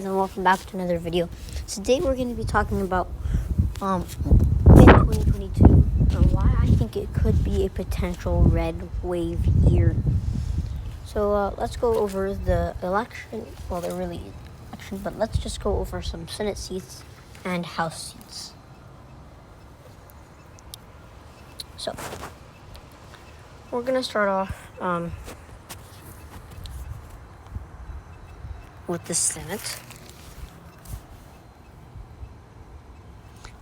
And welcome back to another video. Today we're going to be talking about in 2022 and why I think it could be a potential red wave year. So let's go over the election. Well, they're really election, but let's just go over some Senate seats and House seats. So we're going to start off with the Senate.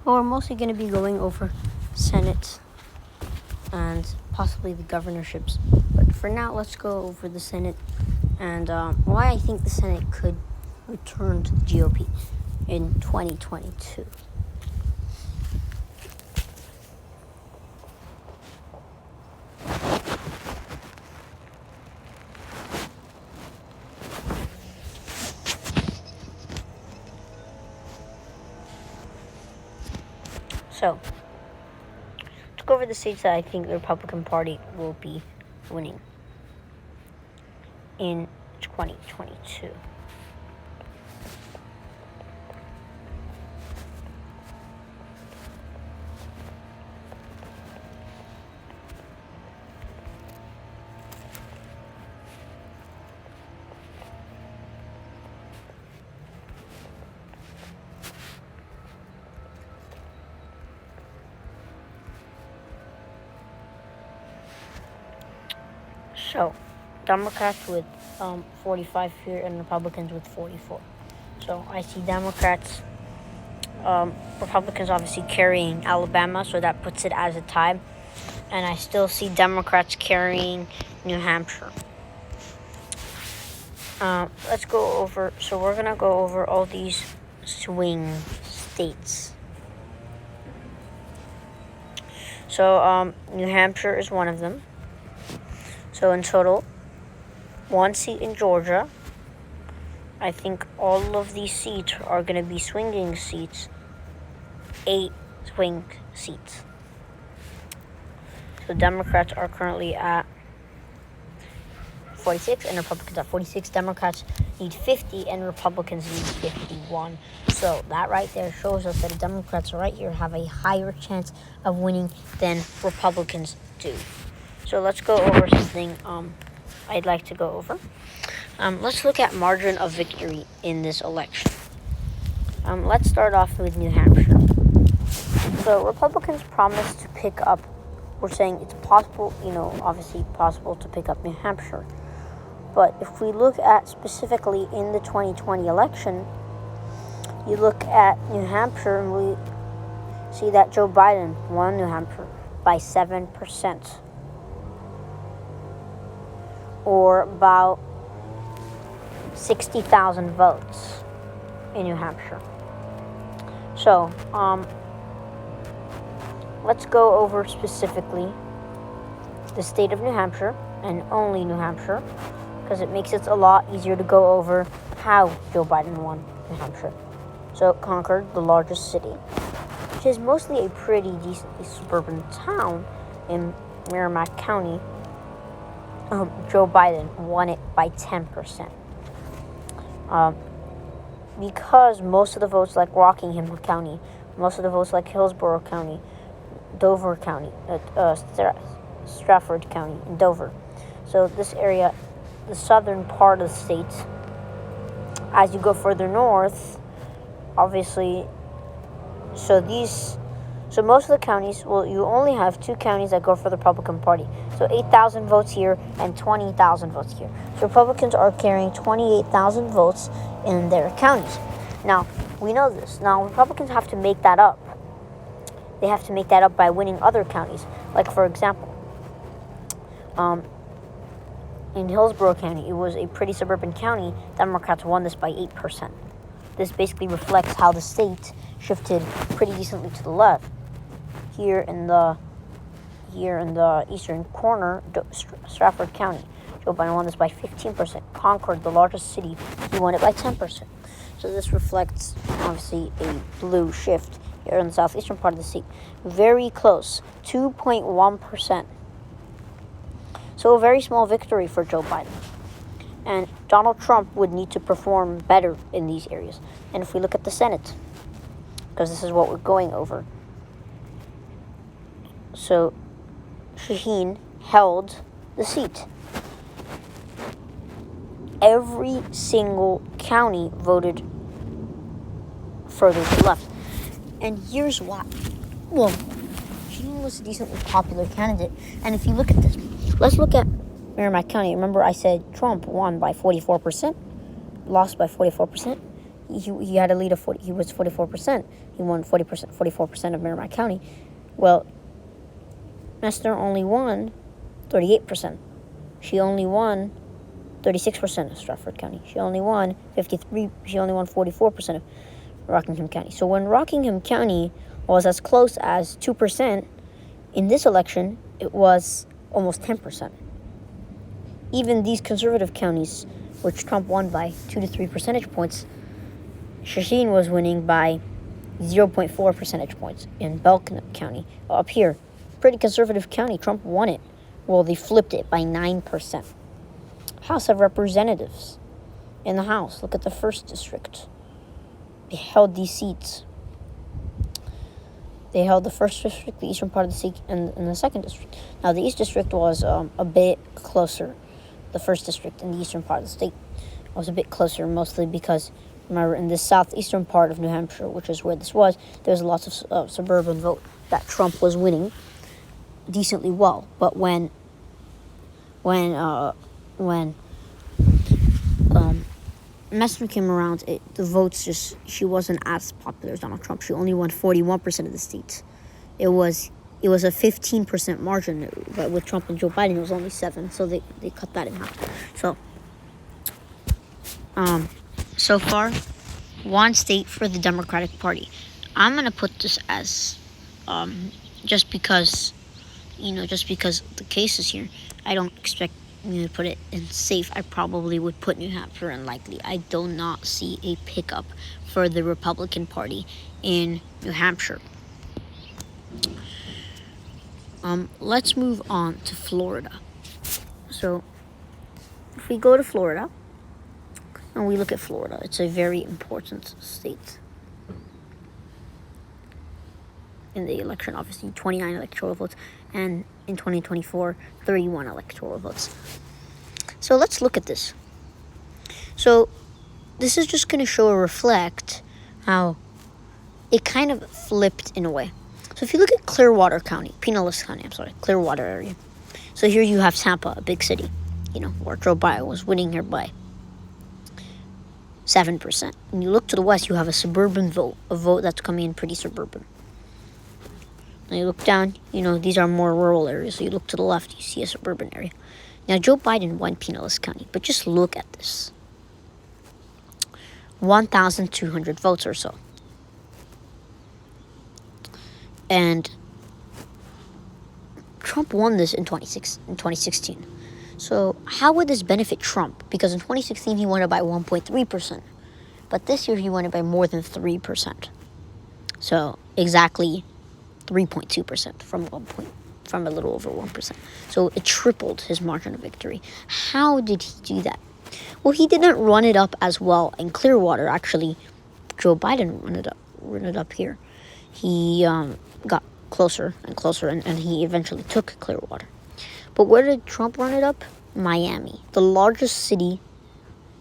Well, we're mostly going to be going over Senate and possibly the governorships. But for now, let's go over the Senate and why I think the Senate could return to the GOP in 2022. So, let's go over the states that I think the Republican Party will be winning in 2022. So, Democrats with 45 here and Republicans with 44. So, I see Democrats, Republicans obviously carrying Alabama, so that puts it as a tie. And I still see Democrats carrying New Hampshire. Let's go over, so we're going to go over all these swing states. So, New Hampshire is one of them. So in total, 1 seat in Georgia. I think all of these seats are going to be swinging seats. 8 swing seats. So Democrats are currently at 46 and Republicans at 46. Democrats need 50 and Republicans need 51. So that right there shows us that the Democrats right here have a higher chance of winning than Republicans do. So let's go over something I'd like to go over. Let's look at margin of victory in this election. Let's start off with New Hampshire. So Republicans promised to pick up, we're saying it's possible, obviously possible to pick up New Hampshire. But if we look at specifically in the 2020 election, you look at New Hampshire and we see that Joe Biden won New Hampshire by 7%. Or about 60,000 votes in New Hampshire. So, let's go over specifically the state of New Hampshire and only New Hampshire, because it makes it a lot easier to go over how Joe Biden won New Hampshire. So, Concord, the largest city, which is mostly a pretty decently suburban town in Merrimack County, Joe Biden won it by 10%. Because most of the votes like Rockingham County, most of the votes like Hillsborough County, Dover County, Stratford County, and Dover. So this area, the southern part of the state, as you go further north, obviously, so most of the counties, you only have 2 counties that go for the Republican Party. So 8,000 votes here and 20,000 votes here. So Republicans are carrying 28,000 votes in their counties. Now, we know this. Now, Republicans have to make that up. They have to make that up by winning other counties. Like, for example, in Hillsborough County, it was a pretty suburban county. Democrats won this by 8%. This basically reflects how the state shifted pretty decently to the left. Here in the eastern corner, Stratford County, Joe Biden won this by 15%. Concord, the largest city, he won it by 10%. So this reflects, obviously, a blue shift here in the southeastern part of the state. Very close, 2.1%. So a very small victory for Joe Biden. And Donald Trump would need to perform better in these areas. And if we look at the Senate, because this is what we're going over. So Shaheen held the seat. Every single county voted further to the left. And here's why. Well, Shaheen was a decently popular candidate. And if you look at this, let's look at Merrimack County. Remember I said Trump won by 44%, lost by 44%. He had a lead of 40. He was 44%. He won 44% of Merrimack County. Well, Nestor only won 38%. She only won 36% of Stratford County. She only won 53. She only won 44% of Rockingham County. So when Rockingham County was as close as 2%, in this election it was almost 10%. Even these conservative counties, which Trump won by 2 to 3 percentage points, Shaheen was winning by 0.4 percentage points. In Belknap County, up here, pretty conservative county, Trump won it. Well, they flipped it by 9%. House of Representatives. In the House, look at the 1st District. They held these seats. They held the 1st District, the eastern part of the state, and the 2nd District. Now, the East District was a bit closer. The 1st District in the eastern part of the state was a bit closer, mostly because, remember, in the southeastern part of New Hampshire, which is where this was, there was lots of suburban vote that Trump was winning decently well. But when Messner came around, the votes she wasn't as popular as Donald Trump. She only won 41% of the seats. It was a 15% margin, but with Trump and Joe Biden, it was only 7%, so they cut that in half. So far, one state for the Democratic Party. I'm gonna put this as, just because the case is here. I don't expect me to put it in safe. I probably would put New Hampshire in likely. I do not see a pickup for the Republican Party in New Hampshire. Let's move on to Florida. So, if we go to Florida, and we look at Florida, it's a very important state in the election. Obviously, 29 electoral votes, and in 2024, 31 electoral votes. So let's look at this. So this is just going to reflect how it kind of flipped in a way. So if you look at Clearwater County, Clearwater area. So here you have Tampa, a big city, where Joe Biden was winning here by 7%. And you look to the west, you have a suburban vote, a vote that's coming in pretty suburban. And you look down, these are more rural areas. So you look to the left, you see a suburban area. Now, Joe Biden won Pinellas County, but just look at this. 1,200 votes or so. And Trump won this in 2016. So how would this benefit Trump? Because in 2016, he won it by 1.3%. But this year, he won it by more than 3%. So exactly 3.2% from a little over 1%. So it tripled his margin of victory. How did he do that? Well, he didn't run it up as well in Clearwater. Actually, Joe Biden run it up here. He got closer and closer, and he eventually took Clearwater. But where did Trump run it up? Miami, the largest city,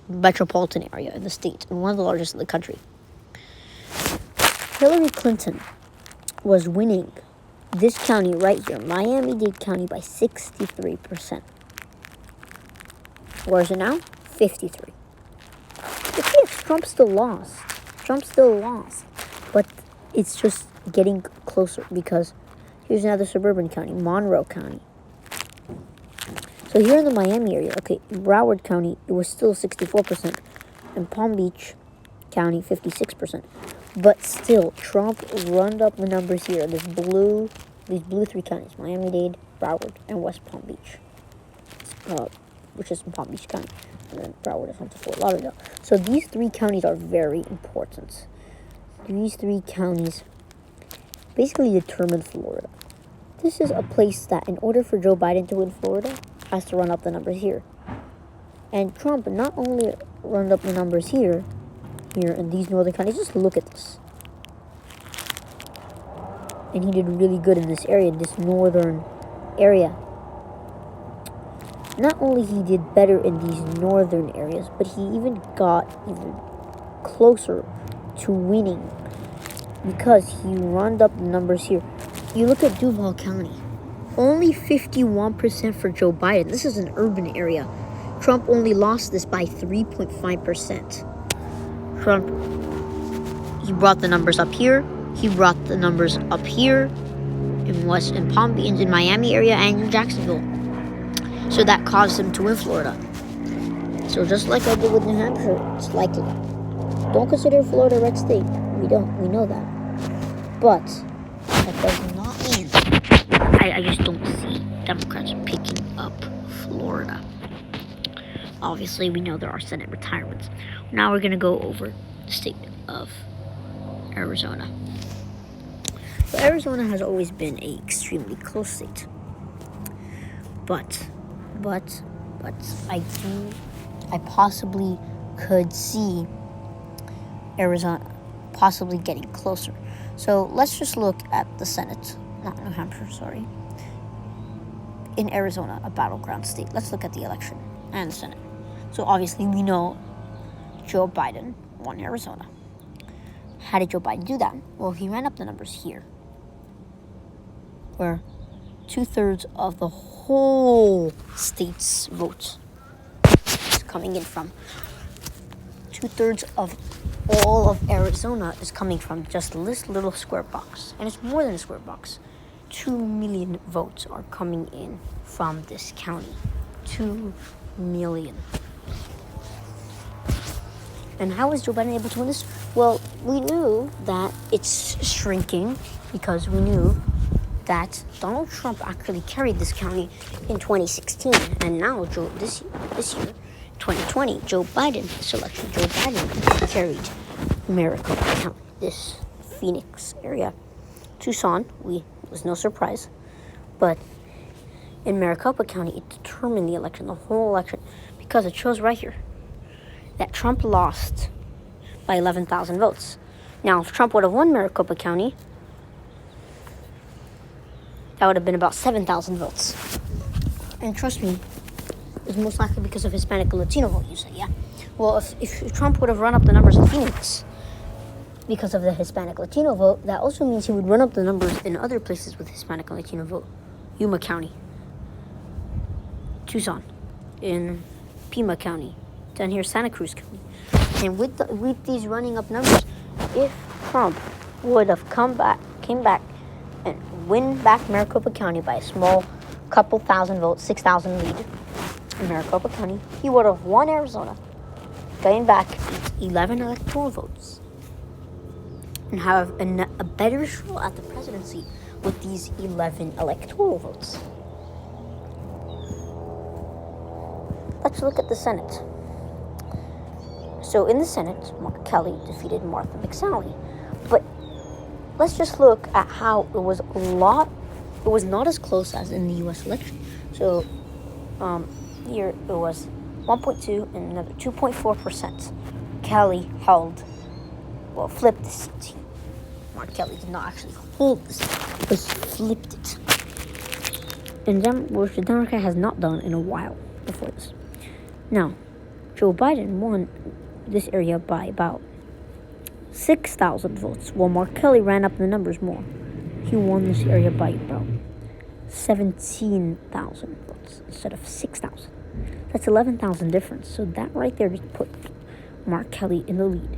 metropolitan area in the state, and one of the largest in the country. Hillary Clinton was winning this county right here, Miami-Dade County, by 63%. Where is it now? 53%. But yes, Trump still lost. But it's just getting closer because here's another suburban county, Monroe County. So here in the Miami area, Broward County, it was still 64%. And Palm Beach County, 56%. But still, Trump rounded up the numbers here. These blue 3 counties, Miami-Dade, Broward, and West Palm Beach, which is in Palm Beach County. And then Broward is onto Fort Lauderdale. So these 3 counties are very important. These 3 counties basically determine Florida. This is a place that, in order for Joe Biden to win Florida, has to run up the numbers here. And Trump not only run up the numbers here in these northern counties, just look at this. And he did really good in this area, this northern area. Not only he did better in these northern areas, but he even got even closer to winning because he rounded up the numbers here. You look at Duval County, only 51% for Joe Biden. This is an urban area. Trump only lost this by 3.5%. Trump, he brought the numbers up here. He brought the numbers up here in Palm Beach, in Miami area, and in Jacksonville. So that caused him to win Florida. So just like I did with New Hampshire, it's likely. Don't consider Florida a red state. We know that. But that does not mean I just don't see Democrats picking up Florida. Obviously, we know there are Senate retirements. Now we're going to go over the state of Arizona. So Arizona has always been an extremely close state. But I possibly could see Arizona possibly getting closer. So let's just look at the Senate, not New Hampshire, sorry. In Arizona, a battleground state. Let's look at the election and the Senate. So obviously we know Joe Biden won Arizona. How did Joe Biden do that? Well, he ran up the numbers here, where 2/3 of the whole state's vote is coming in from. 2/3 of all of Arizona is coming from just this little square box. And it's more than a square box. 2 million votes are coming in from this county. 2 million. And how was Joe Biden able to win this? Well, we knew that it's shrinking because we knew that Donald Trump actually carried this county in 2016. And now, this year, 2020, Joe Biden carried Maricopa County, this Phoenix area. Tucson, was no surprise. But in Maricopa County, it determined the election, the whole election, because it shows right here that Trump lost by 11,000 votes. Now, if Trump would have won Maricopa County, that would have been about 7,000 votes. And trust me, it's most likely because of Hispanic and Latino vote, you say, yeah? Well, if Trump would have run up the numbers in Phoenix because of the Hispanic Latino vote, that also means he would run up the numbers in other places with Hispanic and Latino vote. Yuma County, Tucson, in Pima County, down here Santa Cruz County. And with these running up numbers, if Trump would have came back and win back Maricopa County by a small couple thousand votes, 6,000 lead in Maricopa County, he would have won Arizona, getting back 11 electoral votes, and have a better shot at the presidency with these 11 electoral votes. Let's look at the Senate. So in the Senate, Mark Kelly defeated Martha McSally. But let's just look at how it was not as close as in the U.S. election. So here it was 1.2 and another 2.4%. Kelly flipped the seat. Mark Kelly did not actually hold the seat, but he flipped it. And which the Democrat has not done in a while before this. Now, Joe Biden won this area by about 6,000 votes, while Mark Kelly ran up the numbers more. He won this area by about 17,000 votes instead of 6,000. That's 11,000 difference. So that right there just put Mark Kelly in the lead.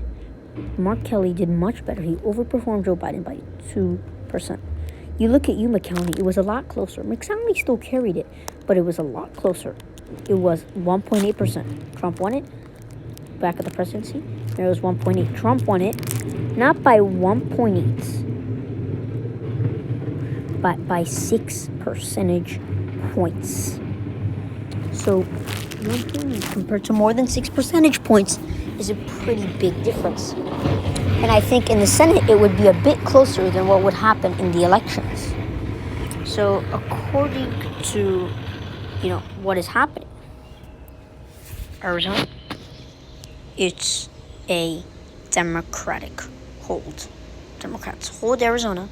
Mark Kelly did much better. He overperformed Joe Biden by 2%. You look at Yuma County, it was a lot closer. McSally still carried it, but it was a lot closer. It was 1.8%. Trump won it back at the presidency. There was 1.8. Trump won it, not by 1.8, but by 6 percentage points. So 1.8 compared to more than 6 percentage points is a pretty big difference. And I think in the Senate it would be a bit closer than what would happen in the elections. So according to what is happening, Arizona, it's a Democratic hold. Democrats hold Arizona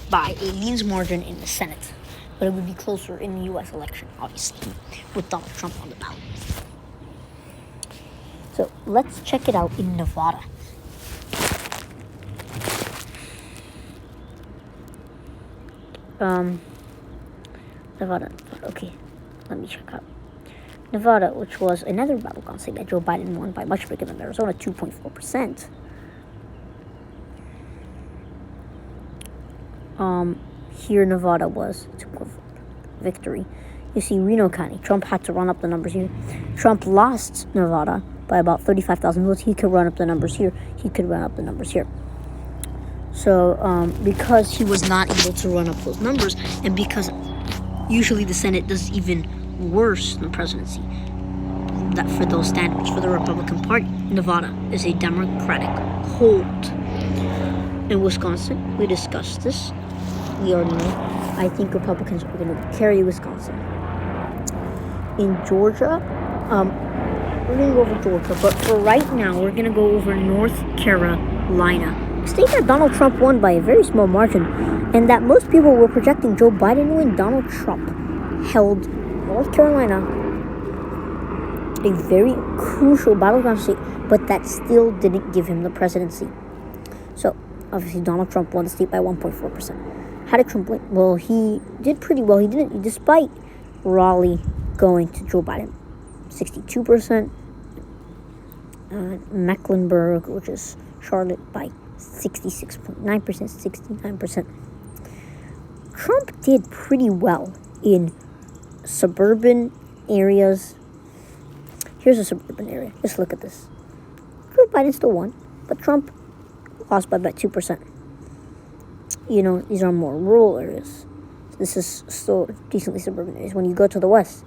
by a leans margin in the Senate, but it would be closer in the U.S. election, obviously, with Donald Trump on the ballot. So let's check it out in Nevada. Nevada. Okay, let me check out Nevada, which was another battleground state that Joe Biden won by much bigger than Arizona, 2.4%. Here Nevada was 2.4 victory. You see Reno County, Trump had to run up the numbers here. Trump lost Nevada by about 35,000 votes. He could run up the numbers here. He could run up the numbers here. So because he was not able to run up those numbers, and because usually the Senate does even worse than the presidency, that for those standards, for the Republican Party, Nevada is a Democratic hold. In Wisconsin, we discussed this. We already know. I think Republicans are going to carry Wisconsin. In Georgia, we're going to go over Georgia, but for right now, we're going to go over North Carolina. A state that Donald Trump won by a very small margin, and that most people were projecting Joe Biden to win. Donald Trump held North Carolina, a very crucial battleground state, but that still didn't give him the presidency. So, obviously, Donald Trump won the state by 1.4%. How did Trump win? Well, he did pretty well. He didn't, despite Raleigh going to Joe Biden, 62%. Mecklenburg, which is Charlotte, by 66.9%, 69%. Trump did pretty well in suburban areas. Here's a suburban area. Just look at this. Joe Biden still won, but Trump lost by about 2%. You know, these are more rural areas. This is still decently suburban areas. When you go to the west,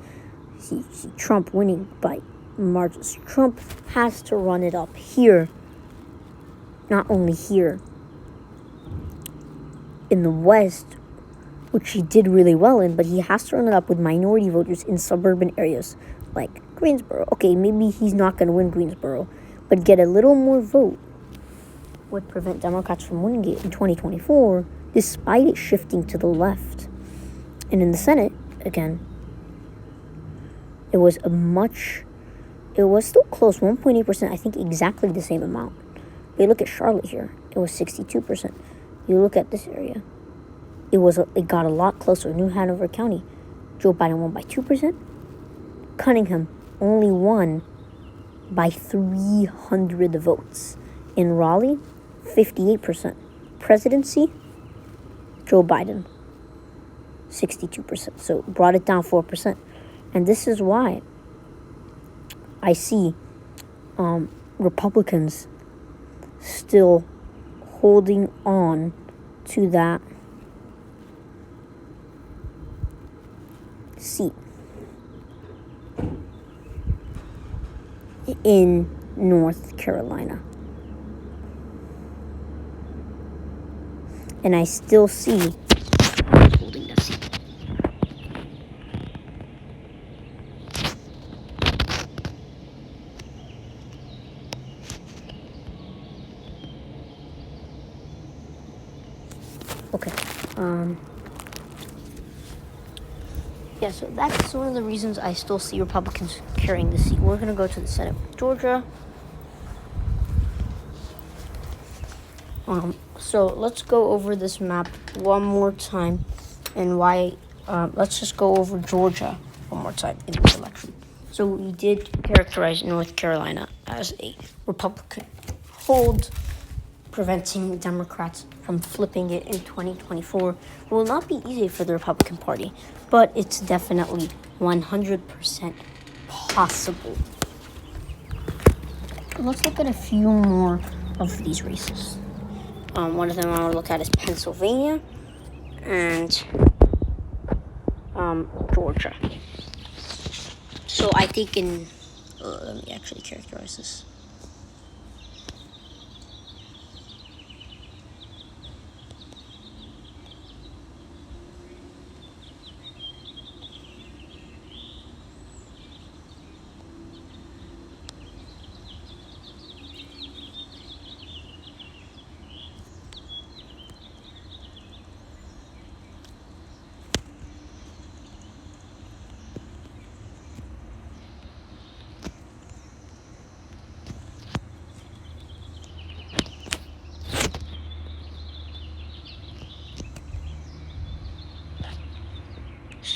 you see Trump winning by margins. Trump has to run it up here. Not only here, in the West, which he did really well in, but he has to run it up with minority voters in suburban areas like Greensboro. Okay, maybe he's not going to win Greensboro, but get a little more vote would prevent Democrats from winning it in 2024, despite it shifting to the left. And in the Senate, again, it was still close, 1.8%, I think exactly the same amount. You look at Charlotte here, it was 62%. You look at this area, it got a lot closer. New Hanover County, Joe Biden won by 2%. Cunningham only won by 300 votes. In Raleigh, 58%. Presidency, Joe Biden, 62%. So brought it down 4%. And this is why I see Republicans still holding on to that seat in North Carolina. And I still see holding that seat. Okay. Yeah, so that's one of the reasons I still see Republicans carrying the seat. We're going to go to the Senate with Georgia. So let's go over this map one more time and why. Let's just go over Georgia one more time in this election. So we did characterize North Carolina as a Republican hold, preventing Democrats from flipping it in 2024. It will not be easy for the Republican Party, but it's definitely 100% possible. Let's look at a few more of these races. One of them I want to look at is Pennsylvania and Georgia. So I think let me actually characterize this.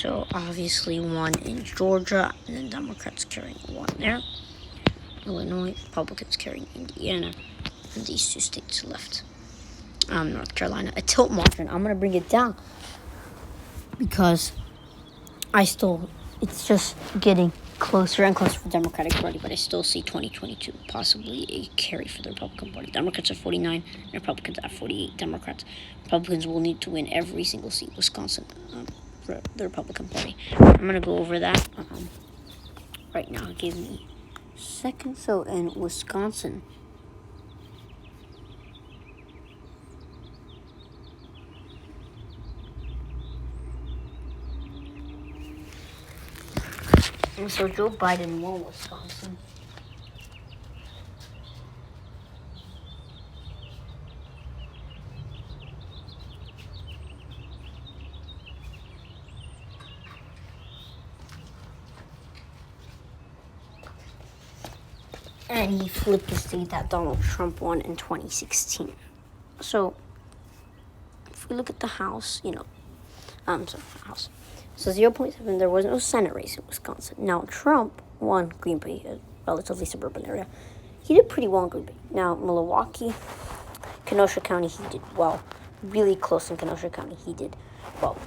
So obviously one in Georgia, and then Democrats carrying one there. Illinois, Republicans carrying Indiana, and these two states left. North Carolina, a tilt margin. I'm gonna bring it down because it's just getting closer and closer for the Democratic Party, but I still see 2022 possibly a carry for the Republican Party. Democrats are 49, and Republicans are 48. Republicans will need to win every single seat, Wisconsin, for the Republican Party. I'm gonna go over that right now. Give me a second. So in Wisconsin, so Joe Biden won Wisconsin. And he flipped the state that Donald Trump won in 2016. So, if we look at the House, House. So 0.7, there was no Senate race in Wisconsin. Now, Trump won Green Bay, a relatively suburban area. He did pretty well in Green Bay. Now, Milwaukee, Kenosha County, he did well. Really close in Kenosha County, he did well.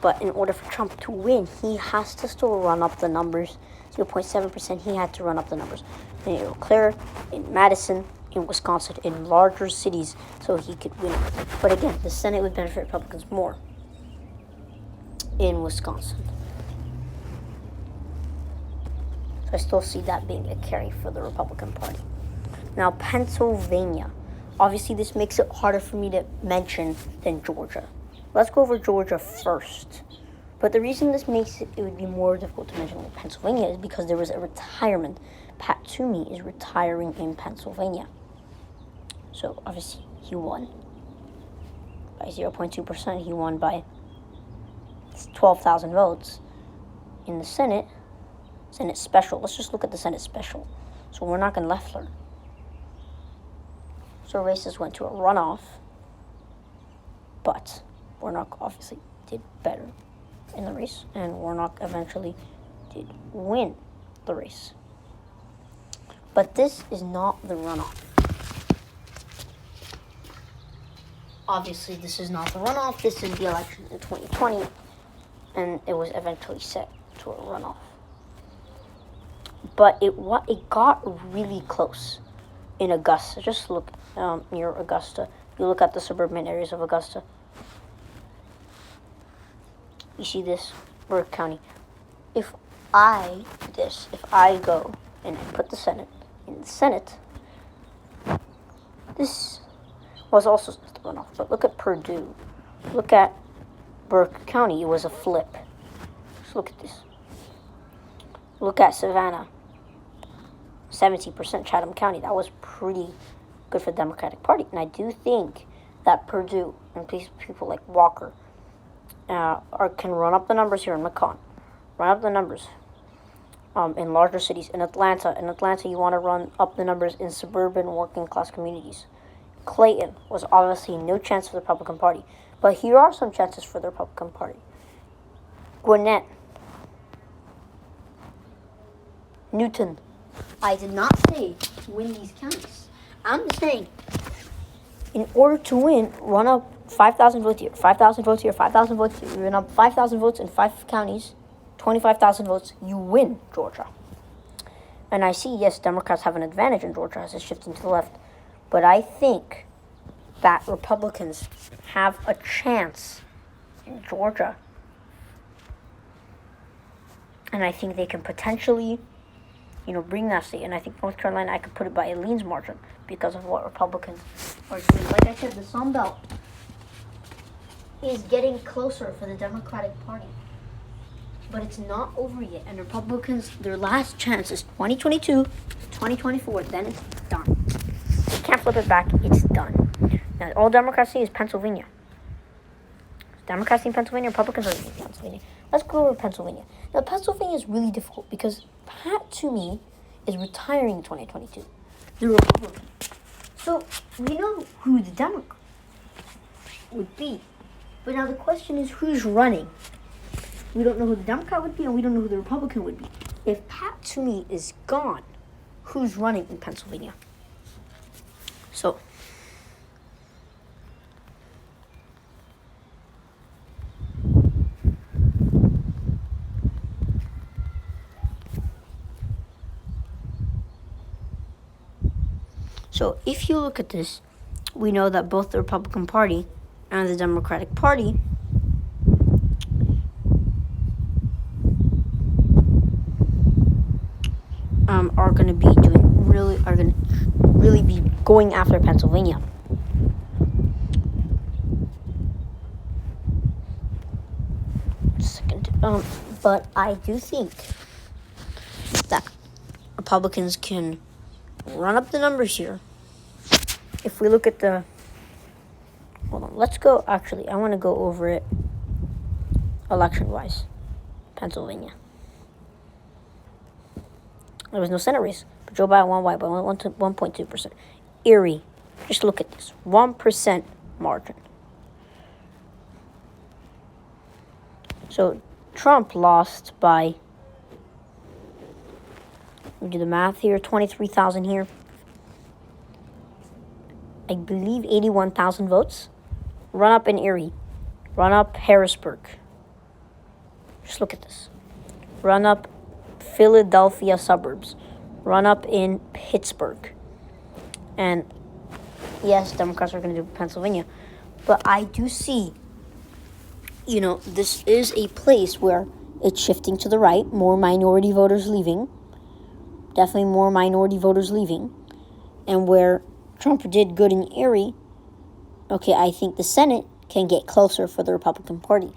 But in order for Trump to win, he has to still run up the numbers. 0.7%, he had to run up the numbers. In Eau Claire, in Madison, in Wisconsin, in larger cities, so he could win. But again, the Senate would benefit Republicans more in Wisconsin. So I still see that being a carry for the Republican Party. Now, Pennsylvania. Obviously, this makes it harder for me to mention than Georgia. Let's go over Georgia first. But the reason this makes it would be more difficult to mention than Pennsylvania is because there was a retirement. Pat Toomey is retiring in Pennsylvania. So, obviously, he won by 0.2%. He won by 12,000 votes. In the Senate special. Let's just look at the Senate special. So, we're not going to Loeffler. So, races went to a runoff. But Warnock obviously did better in the race, and Warnock eventually did win the race. But this is not the runoff. Obviously, this is not the runoff. This is the election in 2020, and it was eventually set to a runoff. But it got really close in Augusta. Just look near Augusta. You look at the suburban areas of Augusta. You see this, Burke County. If I go and I put the Senate in the Senate, this was also the runoff. But look at Purdue. Look at Burke County. It was a flip. Just look at this. Look at Savannah. 70% Chatham County. That was pretty good for the Democratic Party. And I do think that Purdue and people like Walker can run up the numbers here in Macon. Run up the numbers in larger cities. In Atlanta, you want to run up the numbers in suburban working class communities. Clayton was obviously no chance for the Republican Party. But here are some chances for the Republican Party. Gwinnett. Newton. I did not say win these counties. I'm saying in order to win, run up 5,000 votes here, 5,000 votes here, 5,000 votes here. You run up 5,000 votes in 5 counties, 25,000 votes, you win Georgia. And I see, yes, Democrats have an advantage in Georgia as it's shifting to the left. But I think that Republicans have a chance in Georgia. And I think they can potentially, bring that state. And I think North Carolina, I could put it by a leans margin because of what Republicans are doing. Like I said, the Sun Belt is getting closer for the Democratic Party. But it's not over yet. And Republicans, their last chance is 2022, 2024. Then it's done. They can't flip it back. It's done. Now, all Democrats see is Pennsylvania. Democrats in Pennsylvania, Republicans are in Pennsylvania. Let's go over Pennsylvania. Now, Pennsylvania is really difficult because Pat Toomey is retiring in 2022. The Republican. So, we know who the Democrat would be. But now the question is who's running? We don't know who the Democrat would be, and we don't know who the Republican would be. If Pat Toomey is gone, who's running in Pennsylvania? So if you look at this, we know that both the Republican Party and the Democratic Party are going to really be going after Pennsylvania. But I do think that Republicans can run up the numbers here. If we look at the, hold on, let's go, actually, I want to go over it election-wise. Pennsylvania. There was no Senate race, but Joe Biden won by 1.2%. Erie, just look at this, 1% margin. So Trump lost by, we do the math here, 23,000 here. I believe 81,000 votes. Run up in Erie. Run up Harrisburg. Just look at this. Run up Philadelphia suburbs. Run up in Pittsburgh. And yes, Democrats are going to do Pennsylvania. But I do see, this is a place where it's shifting to the right. More minority voters leaving. Definitely more minority voters leaving. And where Trump did good in Erie, okay, I think the Senate can get closer for the Republican Party.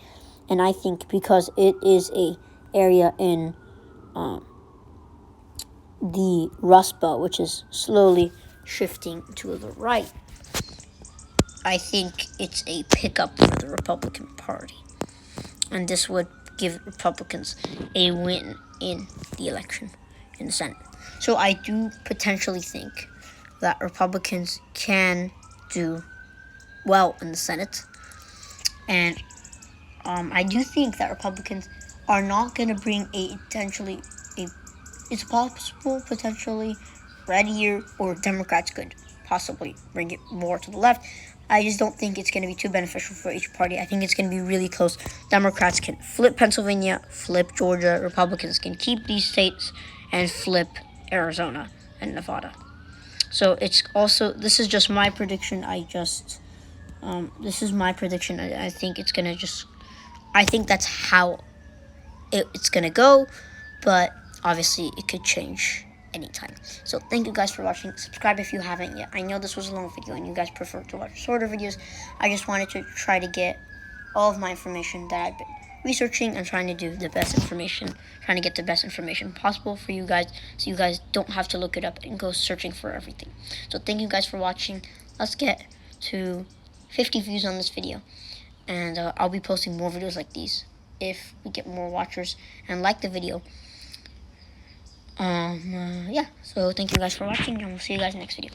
And I think because it is a area in the Rust Belt, which is slowly shifting to the right, I think it's a pickup for the Republican Party. And this would give Republicans a win in the election in the Senate. So I do potentially think that Republicans can do well in the Senate. And I do think that Republicans are not going to bring it's possible potentially red year, or Democrats could possibly bring it more to the left. I just don't think it's going to be too beneficial for each party. I think it's going to be really close. Democrats can flip Pennsylvania, flip Georgia. Republicans can keep these states and flip Arizona and Nevada. So it's also, this is just my prediction. This is my prediction. I think it's going to I think that's how it's going to go. But obviously it could change anytime. So thank you guys for watching. Subscribe if you haven't yet. I know this was a long video and you guys prefer to watch shorter videos. I just wanted to try to get all of my information that I've been researching and trying to do the best information, trying to get the best information possible for you guys, so you guys don't have to look it up and go searching for everything. So thank you guys for watching. Let's get to 50 views on this video, and I'll be posting more videos like these if we get more watchers and like the video. Yeah, so thank you guys for watching, and we'll see you guys next video.